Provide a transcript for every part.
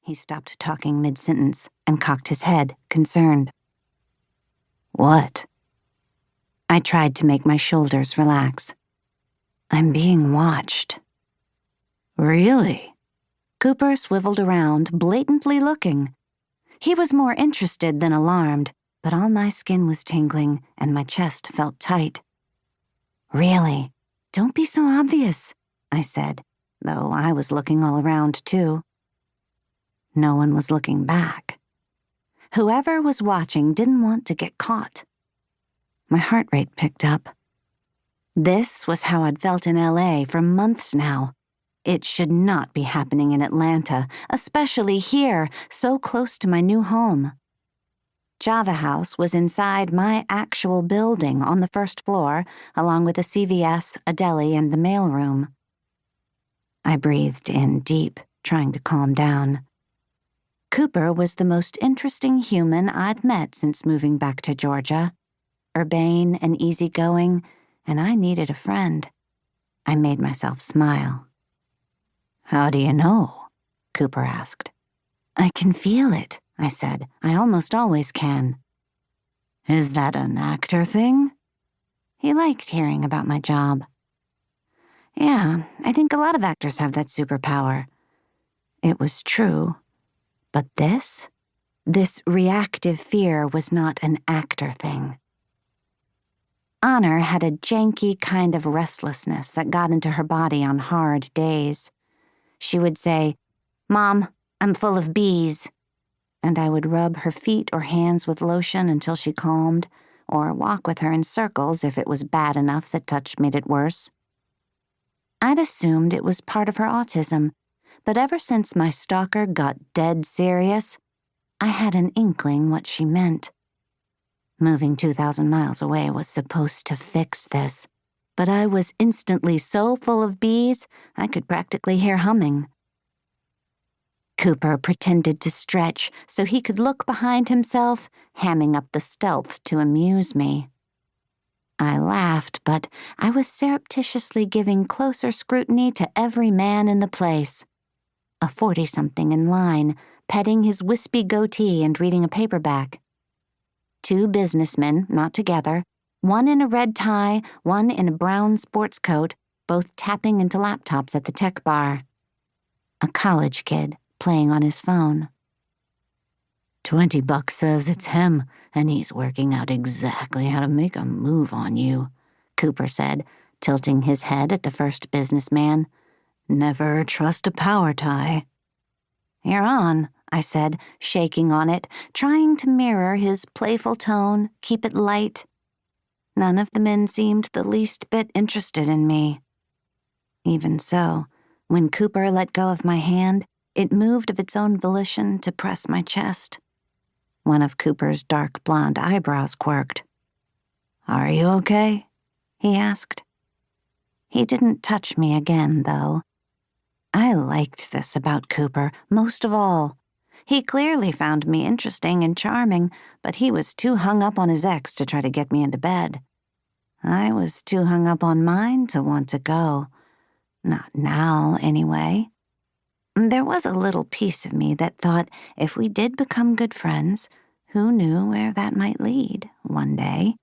He stopped talking mid-sentence and cocked his head, concerned. What? I tried to make my shoulders relax. I'm being watched. Really? Cooper swiveled around, blatantly looking. He was more interested than alarmed, but all my skin was tingling and my chest felt tight. Really? Don't be so obvious, I said, though I was looking all around too. No one was looking back. Whoever was watching didn't want to get caught. My heart rate picked up. This was how I'd felt in LA for months now. It should not be happening in Atlanta, especially here, so close to my new home. Java House was inside my actual building on the first floor, along with a CVS, a deli, and the mailroom. I breathed in deep, trying to calm down. Cooper was the most interesting human I'd met since moving back to Georgia. Urbane and easygoing, and I needed a friend. I made myself smile. How do you know? Cooper asked. I can feel it, I said. I almost always can. Is that an actor thing? He liked hearing about my job. Yeah, I think a lot of actors have that superpower. It was true. But this reactive fear was not an actor thing. Honor had a janky kind of restlessness that got into her body on hard days. She would say, Mom, I'm full of bees. And I would rub her feet or hands with lotion until she calmed, or walk with her in circles if it was bad enough that touch made it worse. I'd assumed it was part of her autism, but ever since my stalker got dead serious, I had an inkling what she meant. Moving 2,000 miles away was supposed to fix this, but I was instantly so full of bees, I could practically hear humming. Cooper pretended to stretch so he could look behind himself, hamming up the stealth to amuse me. I laughed, but I was surreptitiously giving closer scrutiny to every man in the place. A 40-something in line, petting his wispy goatee and reading a paperback. 2 businessmen, not together, one in a red tie, one in a brown sports coat, both tapping into laptops at the tech bar. A college kid playing on his phone. $20 says it's him, and he's working out exactly how to make a move on you, Cooper said, tilting his head at the first businessman. Never trust a power tie. You're on, I said, shaking on it, trying to mirror his playful tone, keep it light. None of the men seemed the least bit interested in me. Even so, when Cooper let go of my hand, it moved of its own volition to press my chest. One of Cooper's dark blonde eyebrows quirked. Are you okay? He asked. He didn't touch me again, though. I liked this about Cooper, most of all. He clearly found me interesting and charming, but he was too hung up on his ex to try to get me into bed. I was too hung up on mine to want to go. Not now, anyway. There was a little piece of me that thought if we did become good friends, who knew where that might lead one day?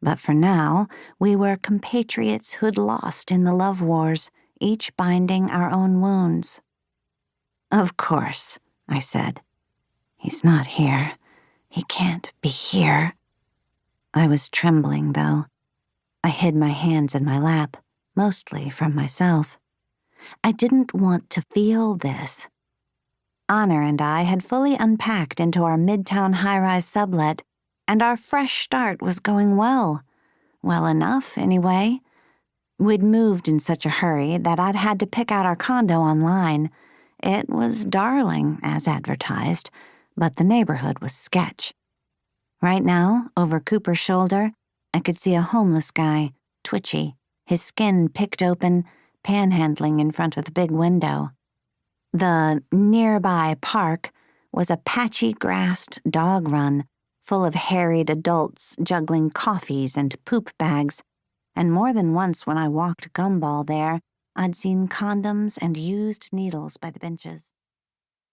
But for now, we were compatriots who'd lost in the love wars, each binding our own wounds. Of course, I said. He's not here. He can't be here. I was trembling, though. I hid my hands in my lap, mostly from myself. I didn't want to feel this. Honor and I had fully unpacked into our midtown high-rise sublet, and our fresh start was going well. Well enough, anyway. We'd moved in such a hurry that I'd had to pick out our condo online. It was darling, as advertised, but the neighborhood was sketch. Right now, over Cooper's shoulder, I could see a homeless guy, twitchy, his skin picked open, panhandling in front of the big window. The nearby park was a patchy-grassed dog run, full of harried adults juggling coffees and poop bags, and more than once when I walked gumball there, I'd seen condoms and used needles by the benches.